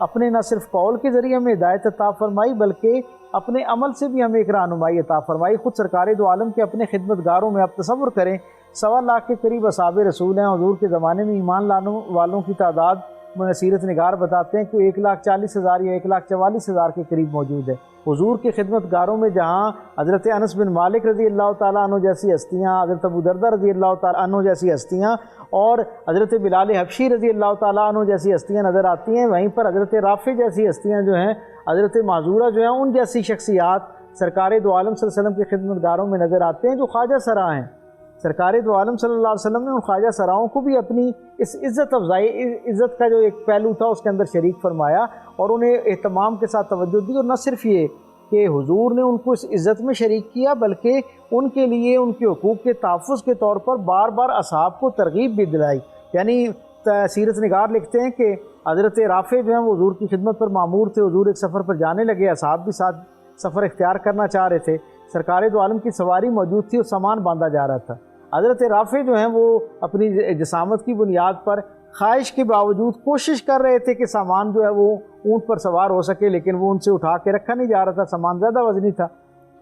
اپنے نہ صرف قول کے ذریعے ہمیں ہدایت عطا فرمائی بلکہ اپنے عمل سے بھی ہمیں ایک رہنمائی عطا فرمائی۔ خود سرکار دو عالم کے اپنے خدمتگاروں میں آپ تصور کریں 1.25 لاکھ کے قریب اصحاب رسول ہیں۔ حضور کے زمانے میں ایمان لانے والوں کی تعداد سیرت نگار بتاتے ہیں کہ 1,40,000 یا 1,44,000 کے قریب موجود ہے۔ حضور کے خدمتگاروں میں جہاں حضرت انس بن مالک رضی اللہ تعالیٰ عنہ جیسی ہستیاں، حضرت ابو دردہ رضی اللہ تعالیٰ عنہ جیسی ہستیاں اور حضرت بلال حبشی رضی اللہ تعالیٰ عنہ جیسی ہستیاں نظر آتی ہیں، وہیں پر حضرت رافع جیسی ہستیاں جو ہیں، حضرت معذورہ جو ہیں، ان جیسی شخصیات سرکار دو عالم صلی اللہ علیہ وسلم کے خدمتگاروں میں نظر آتے ہیں جو خواجہ سرا ہیں۔ سرکار دو عالم صلی اللہ علیہ وسلم نے ان خواجہ سراؤں کو بھی اپنی اس عزت افزائی، عزت کا جو ایک پہلو تھا اس کے اندر شریک فرمایا اور انہیں اہتمام کے ساتھ توجہ دی۔ اور نہ صرف یہ کہ حضور نے ان کو اس عزت میں شریک کیا بلکہ ان کے لیے ان کے حقوق کے تحفظ کے طور پر بار بار اصحاب کو ترغیب بھی دلائی۔ یعنی سیرت نگار لکھتے ہیں کہ حضرت رافع جو ہیں وہ حضور کی خدمت پر مامور تھے، حضور ایک سفر پر جانے لگے، اصحاب بھی ساتھ سفر اختیار کرنا چاہ رہے تھے، سرکار دو عالم کی سواری موجود تھی اور سامان باندھا جا رہا تھا۔ حضرت رافع جو ہیں وہ اپنی جسامت کی بنیاد پر خواہش کے باوجود کوشش کر رہے تھے کہ سامان جو ہے وہ اونٹ پر سوار ہو سکے، لیکن وہ ان سے اٹھا کے رکھا نہیں جا رہا تھا، سامان زیادہ وزنی تھا۔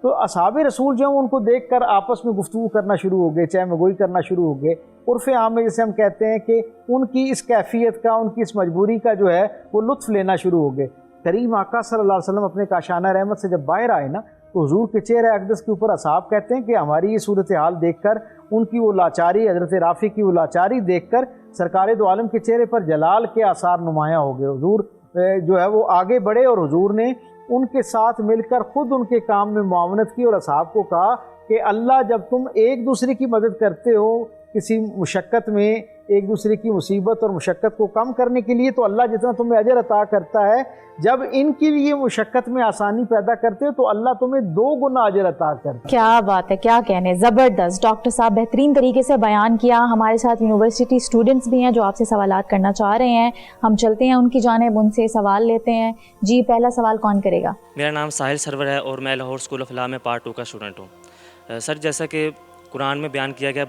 تو اصحاب رسول جو ہیں ان کو دیکھ کر آپس میں گفتگو کرنا شروع ہو گئے، چہم گوئی کرنا شروع ہو گئے۔ عرف عام میں جیسے ہم کہتے ہیں کہ ان کی اس کیفیت کا، ان کی اس مجبوری کا جو ہے وہ لطف لینا شروع ہو گئے۔ کریم آقا صلی اللہ علیہ وسلم اپنے کاشانہ رحمت سے جب باہر آئے نا تو حضور کے چہرہ اقدس کے اوپر اصحاب کہتے ہیں کہ ہماری یہ صورتحال دیکھ کر، ان کی وہ لاچاری، حضرت رافع کی وہ لاچاری دیکھ کر سرکار دو عالم کے چہرے پر جلال کے آثار نمایاں ہو گئے۔ حضور جو ہے وہ آگے بڑھے اور حضور نے ان کے ساتھ مل کر خود ان کے کام میں معاونت کی اور اصحاب کو کہا کہ اللہ جب تم ایک دوسرے کی مدد کرتے ہو کسی مشقت میں، ایک دوسرے کی مصیبت اور مشقت کو کم کرنے کے لیے، تو اللہ جتنا تمہیں اجر عطا کرتا ہے، جب ان کے لیے مشقت میں آسانی پیدا کرتے ہو تو اللہ تمہیں 2 گنا اجر عطا کرتا ہے۔ کیا بات ہے، کیا کہنے، زبردست ڈاکٹر صاحب، بہترین طریقے سے بیان کیا۔ ہمارے ساتھ یونیورسٹی اسٹوڈنٹس بھی ہیں جو آپ سے سوالات کرنا چاہ رہے ہیں، ہم چلتے ہیں ان کی جانب، ان سے سوال لیتے ہیں۔ جی، پہلا سوال کون کرے گا؟ میرا نام ساحل سرور ہے اور میں لاہور اسکول آف لا میں پارٹ 2 کا اسٹوڈنٹ ہوں۔ سر، جیسا کہ قرآن میں بیان کیا گیا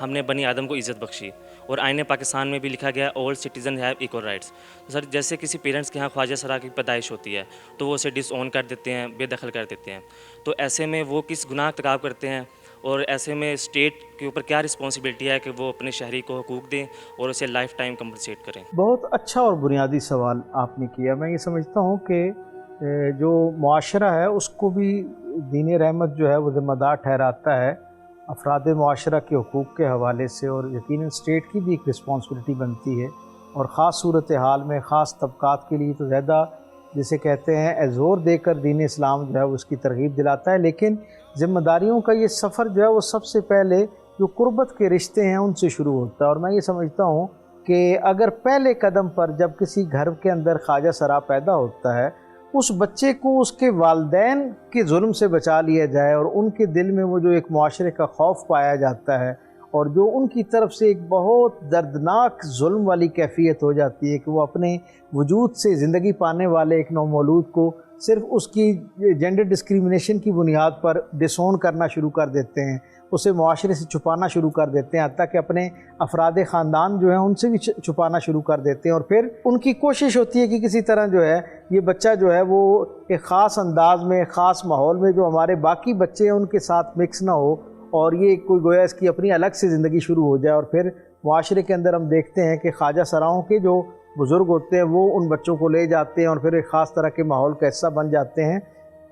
ہم نے بنی آدم کو عزت بخشی، اور آئین پاکستان میں بھی لکھا گیا آل سٹیزن ہیو ایکول رائٹس۔ سر، جیسے کسی پیرنٹس کے ہاں خواجہ سرا کی پیدائش ہوتی ہے تو وہ اسے ڈس اون کر دیتے ہیں، بے دخل کر دیتے ہیں، تو ایسے میں وہ کس گناہ ارتکاب کرتے ہیں، اور ایسے میں اسٹیٹ کے اوپر کیا رسپانسبلٹی ہے کہ وہ اپنے شہری کو حقوق دیں اور اسے لائف ٹائم کمپنسیٹ کریں؟ بہت اچھا اور بنیادی سوال آپ نے کیا۔ میں یہ سمجھتا ہوں کہ جو معاشرہ ہے اس کو بھی دین رحمت جو ہے وہ ذمہ دار ٹھہراتا ہے افراد معاشرہ کے حقوق کے حوالے سے، اور یقیناً اسٹیٹ کی بھی ایک رسپانسبلٹی بنتی ہے، اور خاص صورتحال میں خاص طبقات کے لیے تو زیادہ جسے کہتے ہیں زور دے کر دین اسلام جو ہے وہ اس کی ترغیب دلاتا ہے۔ لیکن ذمہ داریوں کا یہ سفر جو ہے وہ سب سے پہلے جو قربت کے رشتے ہیں ان سے شروع ہوتا ہے، اور میں یہ سمجھتا ہوں کہ اگر پہلے قدم پر جب کسی گھر کے اندر خواجہ سرا پیدا ہوتا ہے، اس بچے کو اس کے والدین کے ظلم سے بچا لیا جائے، اور ان کے دل میں وہ جو ایک معاشرے کا خوف پایا جاتا ہے، اور جو ان کی طرف سے ایک بہت دردناک ظلم والی کیفیت ہو جاتی ہے کہ وہ اپنے وجود سے زندگی پانے والے ایک نومولود کو صرف اس کی جینڈر ڈسکریمنیشن کی بنیاد پر ڈس اون کرنا شروع کر دیتے ہیں، اسے معاشرے سے چھپانا شروع کر دیتے ہیں، حتیٰ کہ اپنے افراد خاندان جو ہیں ان سے بھی چھپانا شروع کر دیتے ہیں، اور پھر ان کی کوشش ہوتی ہے کہ کسی طرح جو ہے یہ بچہ جو ہے وہ ایک خاص انداز میں، خاص ماحول میں جو ہمارے باقی بچے ہیں ان کے ساتھ مکس نہ ہو، اور یہ کوئی گویا اس کی اپنی الگ سے زندگی شروع ہو جائے۔ اور پھر معاشرے کے اندر ہم دیکھتے ہیں کہ خواجہ سراؤں کے جو بزرگ ہوتے ہیں وہ ان بچوں کو لے جاتے ہیں اور پھر ایک خاص طرح کے ماحول کا حصہ بن جاتے ہیں۔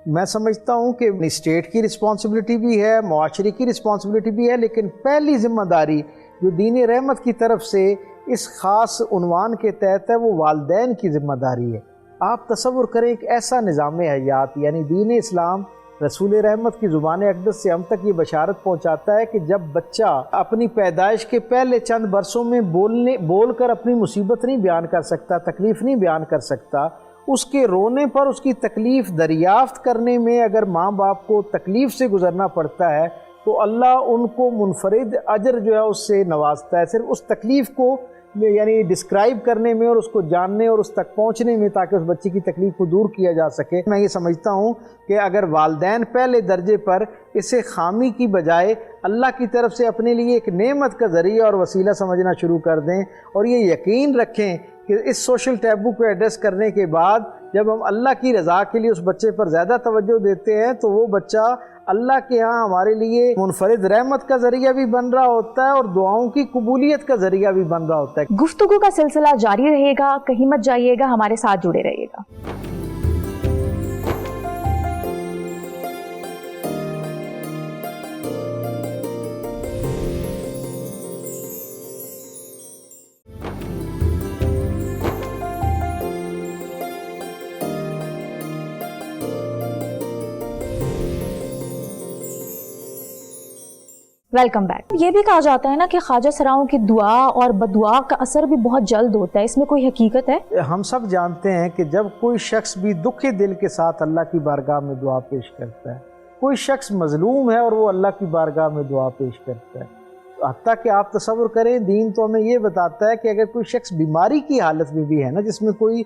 میں سمجھتا ہوں کہ اسٹیٹ کی رسپانسبلٹی بھی ہے، معاشرے کی رسپانسبلٹی بھی ہے، لیکن پہلی ذمہ داری جو دین رحمت کی طرف سے اس خاص عنوان کے تحت ہے وہ والدین کی ذمہ داری ہے۔ آپ تصور کریں ایک ایسا نظام حیات، یعنی دین اسلام رسول رحمت کی زبان اقدس سے ہم تک یہ بشارت پہنچاتا ہے کہ جب بچہ اپنی پیدائش کے پہلے چند برسوں میں بول کر اپنی مصیبت نہیں بیان کر سکتا، تکلیف نہیں بیان کر سکتا، اس کے رونے پر اس کی تکلیف دریافت کرنے میں اگر ماں باپ کو تکلیف سے گزرنا پڑتا ہے تو اللہ ان کو منفرد اجر جو ہے اس سے نوازتا ہے۔ صرف اس تکلیف کو یعنی ڈسکرائب کرنے میں اور اس کو جاننے اور اس تک پہنچنے میں تاکہ اس بچے کی تکلیف کو دور کیا جا سکے. میں یہ سمجھتا ہوں کہ اگر والدین پہلے درجے پر اسے خامی کی بجائے اللہ کی طرف سے اپنے لیے ایک نعمت کا ذریعہ اور وسیلہ سمجھنا شروع کر دیں اور یہ یقین رکھیں کہ اس سوشل ٹیبو کو ایڈریس کرنے کے بعد جب ہم اللہ کی رضا کے لیے اس بچے پر زیادہ توجہ دیتے ہیں تو وہ بچہ اللہ کے ہاں ہمارے لیے منفرد رحمت کا ذریعہ بھی بن رہا ہوتا ہے اور دعاؤں کی قبولیت کا ذریعہ بھی بن رہا ہوتا ہے. گفتگو کا سلسلہ جاری رہے گا, کہیں مت جائیے گا, ہمارے ساتھ جڑے رہیے گا. Welcome back. یہ بھی کہا جاتا ہے نا کہ خواجہ سراؤں کی دعا اور بدعا کا اثر بھی بہت جلد ہوتا ہے, اس میں کوئی حقیقت ہے؟ ہم سب جانتے ہیں کہ جب کوئی شخص بھی دکھے دل کے ساتھ اللہ کی بارگاہ میں دعا پیش کرتا ہے, کوئی شخص مظلوم ہے اور وہ اللہ کی بارگاہ میں دعا پیش کرتا ہے, حتیٰ کہ آپ تصور کریں دین تو ہمیں یہ بتاتا ہے کہ اگر کوئی شخص بیماری کی حالت میں بھی ہے نا, جس میں کوئی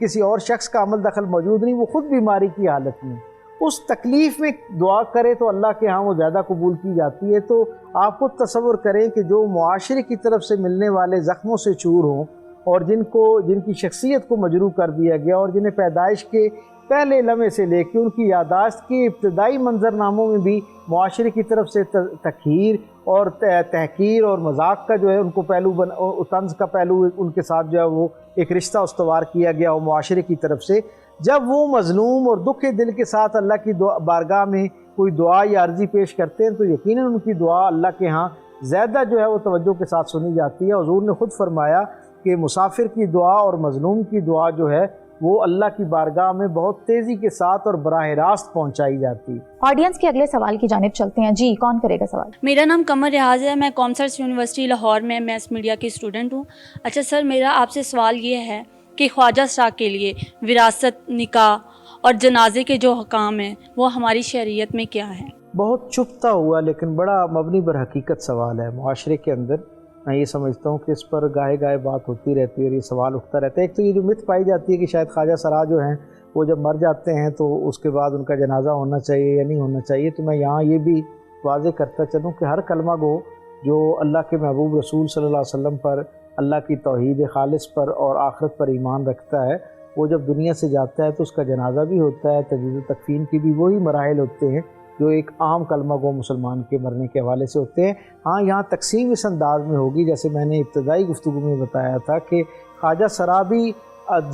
کسی اور شخص کا عمل دخل موجود نہیں, وہ خود بیماری کی حالت میں اس تکلیف میں دعا کرے تو اللہ کے ہاں وہ زیادہ قبول کی جاتی ہے. تو آپ خود تصور کریں کہ جو معاشرے کی طرف سے ملنے والے زخموں سے چور ہوں اور جن کی شخصیت کو مجروح کر دیا گیا اور جنہیں پیدائش کے پہلے لمحے سے لے کے ان کی یادداشت کے ابتدائی منظرناموں میں بھی معاشرے کی طرف سے تکھیر اور تحقیر اور مذاق کا جو ہے ان کو پہلو طنز کا پہلو ان کے ساتھ جو ہے وہ ایک رشتہ استوار کیا گیا اور معاشرے کی طرف سے جب وہ مظلوم اور دکھ دل کے ساتھ اللہ کی بارگاہ میں کوئی دعا یا عرضی پیش کرتے ہیں تو یقیناً ان کی دعا اللہ کے ہاں زیادہ جو ہے وہ توجہ کے ساتھ سنی جاتی ہے. حضور نے خود فرمایا کہ مسافر کی دعا اور مظلوم کی دعا جو ہے وہ اللہ کی بارگاہ میں بہت تیزی کے ساتھ اور براہ راست پہنچائی جاتی ہے. آڈینس کے اگلے سوال کی جانب چلتے ہیں. جی کون کرے گا سوال؟ میرا نام قمر ریاض ہے, میں کامسرس یونیورسٹی لاہور میں میس میڈیا کی اسٹوڈنٹ ہوں. اچھا سر, میرا آپ سے سوال یہ ہے کہ خواجہ سرا کے لیے وراثت, نکاح اور جنازے کے جو حکام ہیں وہ ہماری شریعت میں کیا ہیں؟ بہت چھپتا ہوا لیکن بڑا مبنی بر حقیقت سوال ہے. معاشرے کے اندر میں یہ سمجھتا ہوں کہ اس پر گاہے بات ہوتی رہتی ہے اور یہ سوال اٹھتا رہتا ہے. ایک تو یہ جو مت پائی جاتی ہے کہ شاید خواجہ سرا جو ہیں وہ جب مر جاتے ہیں تو اس کے بعد ان کا جنازہ ہونا چاہیے یا نہیں ہونا چاہیے. تو میں یہاں یہ بھی واضح کرتا چلوں کہ ہر کلمہ گو جو اللہ کے محبوب رسول صلی اللہ علیہ وسلم پر, اللہ کی توحید خالص پر اور آخرت پر ایمان رکھتا ہے, وہ جب دنیا سے جاتا ہے تو اس کا جنازہ بھی ہوتا ہے, تجدید و تکفین کی بھی وہی مراحل ہوتے ہیں جو ایک عام کلمہ گو مسلمان کے مرنے کے حوالے سے ہوتے ہیں. ہاں یہاں تقسیم اس انداز میں ہوگی جیسے میں نے ابتدائی گفتگو میں بتایا تھا کہ خواجہ سرا بھی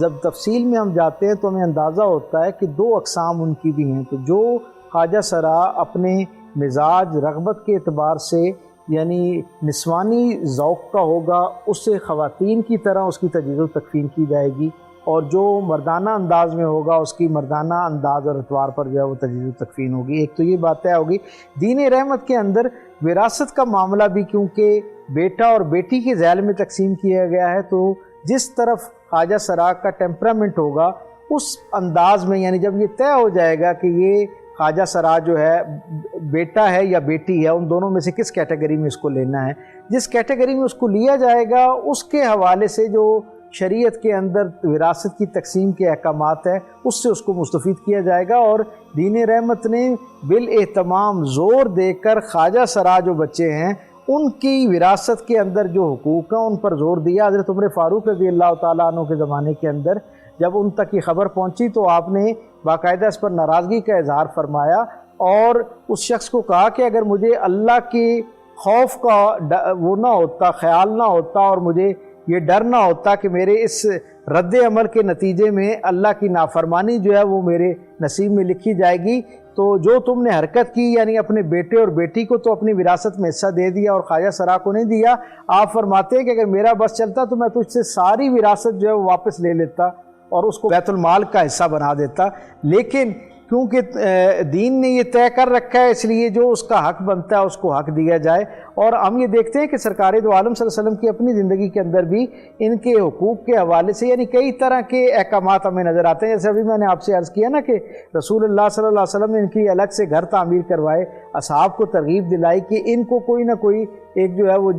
جب تفصیل میں ہم جاتے ہیں تو ہمیں اندازہ ہوتا ہے کہ دو اقسام ان کی بھی ہیں. تو جو خواجہ سرا اپنے مزاج رغبت کے اعتبار سے یعنی نسوانی ذوق کا ہوگا, اس سے خواتین کی طرح اس کی تجدید و تکفین کی جائے گی, اور جو مردانہ انداز میں ہوگا اس کی مردانہ انداز اور اطوار پر جو ہے وہ تجدید و تکفین ہوگی. ایک تو یہ بات طے ہوگی. دین رحمت کے اندر وراثت کا معاملہ بھی کیونکہ بیٹا اور بیٹی کے ذیل میں تقسیم کیا گیا ہے, تو جس طرف خواجہ سرا کا ٹیمپرامنٹ ہوگا اس انداز میں, یعنی جب یہ طے ہو جائے گا کہ یہ خواجہ سرا جو ہے بیٹا ہے یا بیٹی ہے, ان دونوں میں سے کس کیٹیگری میں اس کو لینا ہے, جس کیٹیگری میں اس کو لیا جائے گا اس کے حوالے سے جو شریعت کے اندر وراثت کی تقسیم کے احکامات ہیں اس سے اس کو مستفید کیا جائے گا. اور دین رحمت نے بالاہتمام زور دے کر خواجہ سرا جو بچے ہیں ان کی وراثت کے اندر جو حقوق ہیں ان پر زور دیا. حضرت عمر فاروق رضی اللہ تعالیٰ عنہ کے زمانے کے اندر جب ان تک یہ خبر پہنچی تو آپ نے باقاعدہ اس پر ناراضگی کا اظہار فرمایا اور اس شخص کو کہا کہ اگر مجھے اللہ کے خوف کا وہ نہ ہوتا, خیال نہ ہوتا, اور مجھے یہ ڈر نہ ہوتا کہ میرے اس رد عمل کے نتیجے میں اللہ کی نافرمانی جو ہے وہ میرے نصیب میں لکھی جائے گی, تو جو تم نے حرکت کی یعنی اپنے بیٹے اور بیٹی کو تو اپنی وراثت میں حصہ دے دیا اور خواجہ سرا کو نہیں دیا. آپ فرماتے ہیں کہ اگر میرا بس چلتا تو میں تجھ سے ساری وراثت جو ہے وہ واپس لے لیتا اور اس کو بیت المال کا حصہ بنا دیتا, لیکن کیونکہ دین نے یہ طے کر رکھا ہے، اس لیے جو اس کا حق بنتا ہے اس کو حق دیا جائے۔ اور ہم یہ دیکھتے ہیں کہ سرکار دو عالم صلی اللہ علیہ وسلم کی اپنی زندگی کے اندر بھی ان کے حقوق کے حوالے سے یعنی کئی طرح کے احکامات ہمیں نظر آتے ہیں۔ جیسے ابھی میں نے آپ سے عرض کیا نا کہ رسول اللہ صلی اللہ علیہ وسلم نے ان کی الگ سے گھر تعمیر کروائے، اصحاب کو ترغیب دلائی کہ ان کو کوئی نہ کوئی ایک جو ہے وہ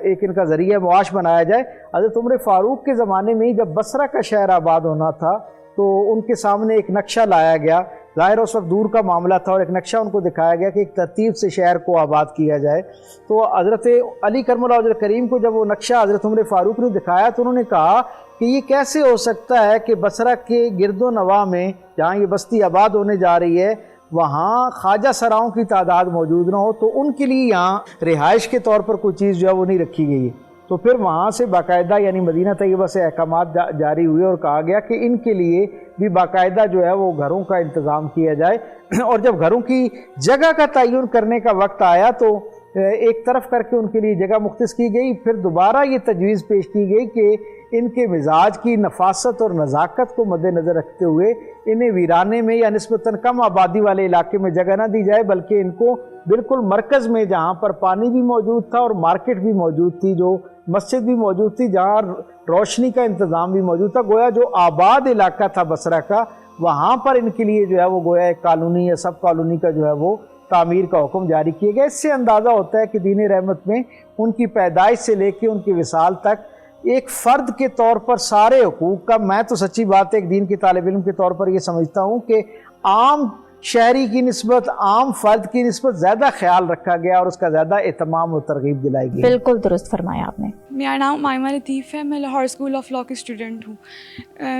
ایک ان کا ذریعہ معاش بنایا جائے۔ حضرت عمر فاروق کے زمانے میں جب بصرہ کا شہر آباد ہونا تھا تو ان کے سامنے ایک نقشہ لایا گیا، ظاہر اس وقت دور کا معاملہ تھا، اور ایک نقشہ ان کو دکھایا گیا کہ ایک ترتیب سے شہر کو آباد کیا جائے۔ تو حضرت علی کرم اللہ وجہ کریم کو جب وہ نقشہ حضرت عمر فاروق نے دکھایا تو انہوں نے کہا کہ یہ کیسے ہو سکتا ہے کہ بصرہ کے گرد و نواح میں جہاں یہ بستی آباد ہونے جا رہی ہے وہاں خواجہ سراؤں کی تعداد موجود نہ ہو، تو ان کے لیے یہاں رہائش کے طور پر کوئی چیز جو ہے وہ نہیں رکھی گئی ہے۔ تو پھر وہاں سے باقاعدہ یعنی مدینہ طیبہ سے احکامات جاری ہوئے اور کہا گیا کہ ان کے لیے بھی باقاعدہ جو ہے وہ گھروں کا انتظام کیا جائے۔ اور جب گھروں کی جگہ کا تعین کرنے کا وقت آیا تو ایک طرف کر کے ان کے لیے جگہ مختص کی گئی، پھر دوبارہ یہ تجویز پیش کی گئی کہ ان کے مزاج کی نفاست اور نزاکت کو مد نظر رکھتے ہوئے انہیں ویرانے میں یا نسبتاً کم آبادی والے علاقے میں جگہ نہ دی جائے، بلکہ ان کو بالکل مرکز میں جہاں پر پانی بھی موجود تھا اور مارکیٹ بھی موجود تھی، جو مسجد بھی موجود تھی، جہاں روشنی کا انتظام بھی موجود تھا، گویا جو آباد علاقہ تھا بصرہ کا وہاں پر ان کے لیے جو ہے وہ گویا ایک کالونی یا سب کالونی کا جو ہے وہ تعمیر کا حکم جاری کیا گیا۔ اس سے اندازہ ہوتا ہے کہ دین رحمت میں ان کی پیدائش سے لے کے ان کی وصال تک ایک فرد کے طور پر سارے حقوق کا، میں تو سچی بات ہے ایک دین کے طالب علم کے طور پر یہ سمجھتا ہوں کہ عام شہری کی نسبت عام فرد کی نسبت زیادہ خیال رکھا گیا اور اس کا زیادہ اہتمام و ترغیب دلائی گئی۔ بالکل درست فرمایا آپ نے۔ میرا نام مائمہ لطیف ہے، میں لاہور اسکول آف لاء کی اسٹوڈنٹ ہوں۔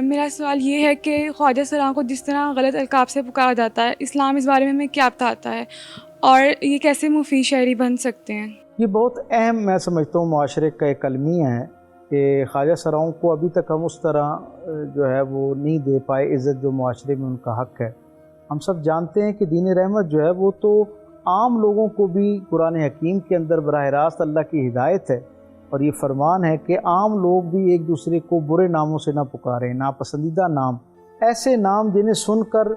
میرا سوال یہ ہے کہ خواجہ سراؤں کو جس طرح غلط القاب سے پکارا جاتا ہے، اسلام اس بارے میں ہمیں کیا بتاتا ہے اور یہ کیسے مفید شہری بن سکتے ہیں؟ یہ بہت اہم میں سمجھتا ہوں معاشرے کا ایک المیہ ہے کہ خواجہ سراؤں کو ابھی تک ہم اس طرح جو ہے وہ نہیں دے پائے عزت جو معاشرے میں ان کا حق ہے۔ ہم سب جانتے ہیں کہ دین رحمت جو ہے وہ تو عام لوگوں کو بھی قرآن حکیم کے اندر براہ راست اللہ کی ہدایت ہے، اور یہ فرمان ہے کہ عام لوگ بھی ایک دوسرے کو برے ناموں سے نہ پکاریں، ناپسندیدہ نام، ایسے نام جنہیں سن کر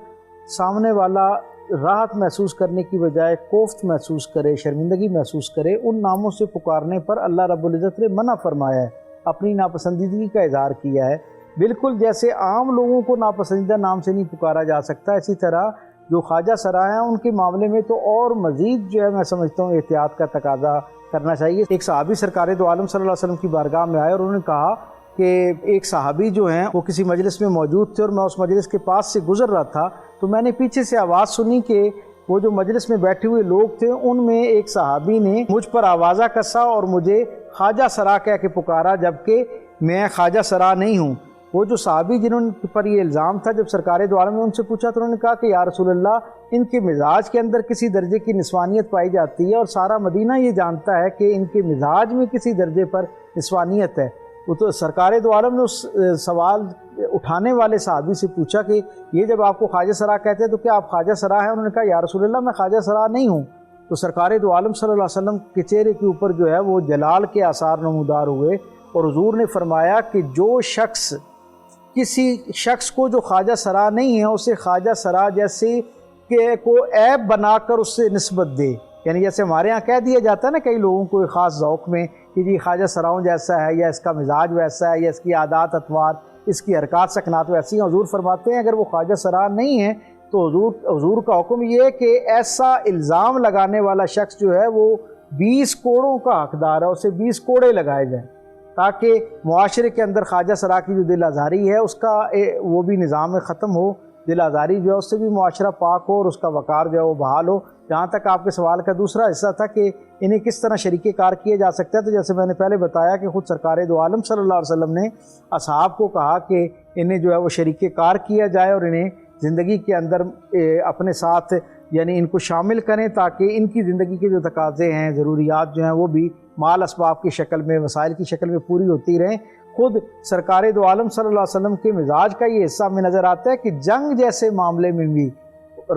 سامنے والا راحت محسوس کرنے کی بجائے کوفت محسوس کرے، شرمندگی محسوس کرے، ان ناموں سے پکارنے پر اللہ رب العزت نے منع فرمایا ہے، اپنی ناپسندیدگی کا اظہار کیا ہے۔ بالکل جیسے عام لوگوں کو ناپسندیدہ نام سے نہیں پکارا جا سکتا، اسی طرح جو خواجہ سرا ہیں ان کے معاملے میں تو اور مزید جو ہے میں سمجھتا ہوں احتیاط کا تقاضا کرنا چاہیے۔ ایک صحابی سرکار دو عالم صلی اللہ علیہ وسلم کی بارگاہ میں آئے اور انہوں نے کہا کہ ایک صحابی جو ہیں وہ کسی مجلس میں موجود تھے اور میں اس مجلس کے پاس سے گزر رہا تھا، تو میں نے پیچھے سے آواز سنی کہ وہ جو مجلس میں بیٹھے ہوئے لوگ تھے ان میں ایک صحابی نے مجھ پر آوازہ کسا اور مجھے خواجہ سرا کہہ کے پکارا، جبکہ میں خواجہ سرا نہیں ہوں۔ وہ جو صحابی جنہوں پر یہ الزام تھا، جب سرکار دو عالم نے ان سے پوچھا تو انہوں نے کہا کہ یا رسول اللہ، ان کے مزاج کے اندر کسی درجے کی نسوانیت پائی جاتی ہے اور سارا مدینہ یہ جانتا ہے کہ ان کے مزاج میں کسی درجے پر نسوانیت ہے۔ وہ تو سرکار دو عالم نے اس سوال اٹھانے والے صحابی سے پوچھا کہ یہ جب آپ کو خواجہ سرا کہتے ہیں تو کیا آپ خواجہ سرا ہیں؟ انہوں نے کہا یا رسول اللہ، میں خواجہ سرا نہیں ہوں۔ تو سرکار دو عالم صلی اللہ علیہ وسلم کے چہرے کے اوپر جو ہے وہ جلال کے آثار نمودار ہوئے اور حضور نے فرمایا کہ جو شخص کسی شخص کو جو خواجہ سرا نہیں ہے اسے خواجہ سرا جیسے کہ کو عیب بنا کر اس سے نسبت دے، یعنی جیسے ہمارے ہاں کہہ دیا جاتا ہے نا کئی لوگوں کو ایک خاص ذوق میں کہ جی خواجہ سراؤں جیسا ہے، یا اس کا مزاج ویسا ہے، یا اس کی عادات اطوار، اس کی حرکات سکنات ویسی ہیں۔ حضور فرماتے ہیں اگر وہ خواجہ سرا نہیں ہے تو حضور کا حکم یہ ہے کہ ایسا الزام لگانے والا شخص جو ہے وہ 20 کوڑوں کا حقدار ہے، اسے 20 کوڑے لگائے جائیں تاکہ معاشرے کے اندر خواجہ سرا کی جو دل آزاری ہے اس کا وہ بھی نظام ختم ہو، دل آزاری جو ہے اس سے بھی معاشرہ پاک ہو اور اس کا وقار جو ہے وہ بحال ہو۔ جہاں تک آپ کے سوال کا دوسرا حصہ تھا کہ انہیں کس طرح شریک کار کیا جا سکتا ہے، تو جیسے میں نے پہلے بتایا کہ خود سرکار دو عالم صلی اللہ علیہ وسلم نے اصحاب کو کہا کہ انہیں جو ہے وہ شریک کار کیا جائے اور انہیں زندگی کے اندر اپنے ساتھ یعنی ان کو شامل کریں تاکہ ان کی زندگی کے جو تقاضے ہیں، ضروریات جو ہیں وہ بھی مال اسباب کی شکل میں، وسائل کی شکل میں پوری ہوتی رہیں۔ خود سرکار دو عالم صلی اللہ علیہ وسلم کے مزاج کا یہ حصہ میں نظر آتا ہے کہ جنگ جیسے معاملے میں بھی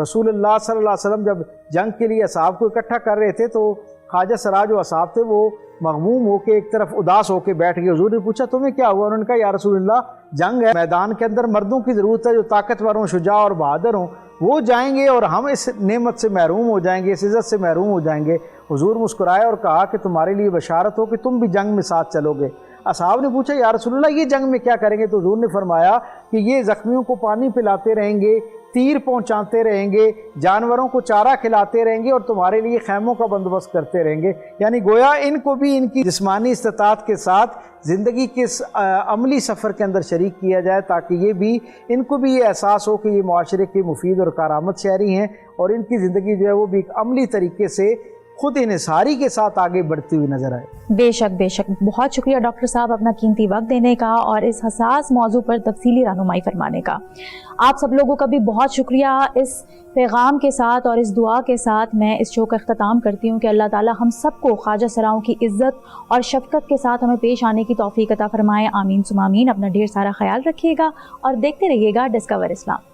رسول اللہ صلی اللہ علیہ وسلم جب جنگ کے لیے اصحاب کو اکٹھا کر رہے تھے تو خواجہ سرا جو اصحاب تھے وہ مغموم ہو کے ایک طرف اداس ہو کے بیٹھ گئے۔ حضور نے پوچھا تمہیں کیا ہوا؟ انہوں نے کہا یا رسول اللہ جنگ ہے، میدان کے اندر مردوں کی ضرورت ہے جو طاقتور ہوں، شجاع اور بہادر ہوں، وہ جائیں گے اور ہم اس نعمت سے محروم ہو جائیں گے, اس عزت سے محروم ہو جائیں گے. حضور مسکرائے اور کہا کہ تمہارے لیے بشارت ہو کہ تم بھی جنگ میں ساتھ چلو گے. اصحاب نے پوچھا یا رسول اللہ یہ جنگ میں کیا کریں گے؟ تو حضور نے فرمایا کہ یہ زخمیوں کو پانی پلاتے رہیں گے, تیر پہنچاتے رہیں گے, جانوروں کو چارہ کھلاتے رہیں گے اور تمہارے لیے خیموں کا بندوبست کرتے رہیں گے. یعنی گویا ان کو بھی ان کی جسمانی استطاعت کے ساتھ زندگی کے اس عملی سفر کے اندر شریک کیا جائے, تاکہ یہ بھی ان کو بھی یہ احساس ہو کہ یہ معاشرے کے مفید اور کارآمد شہری ہیں اور ان کی زندگی جو ہے وہ بھی ایک عملی طریقے سے خود انحصاری کے ساتھ آگے بڑھتی ہوئی نظر آئے. بے شک بے شک. بہت شکریہ ڈاکٹر صاحب اپنا قیمتی وقت دینے کا اور اس حساس موضوع پر تفصیلی رہنمائی فرمانے کا. آپ سب لوگوں کا بھی بہت شکریہ. اس پیغام کے ساتھ اور اس دعا کے ساتھ میں اس شو کا اختتام کرتی ہوں کہ اللہ تعالیٰ ہم سب کو خواجہ سراؤں کی عزت اور شفقت کے ساتھ ہمیں پیش آنے کی توفیق عطا فرمائے. آمین ثم آمین. اپنا ڈھیر سارا خیال رکھیے گا اور دیکھتے رہیے گا ڈسکور اسلام.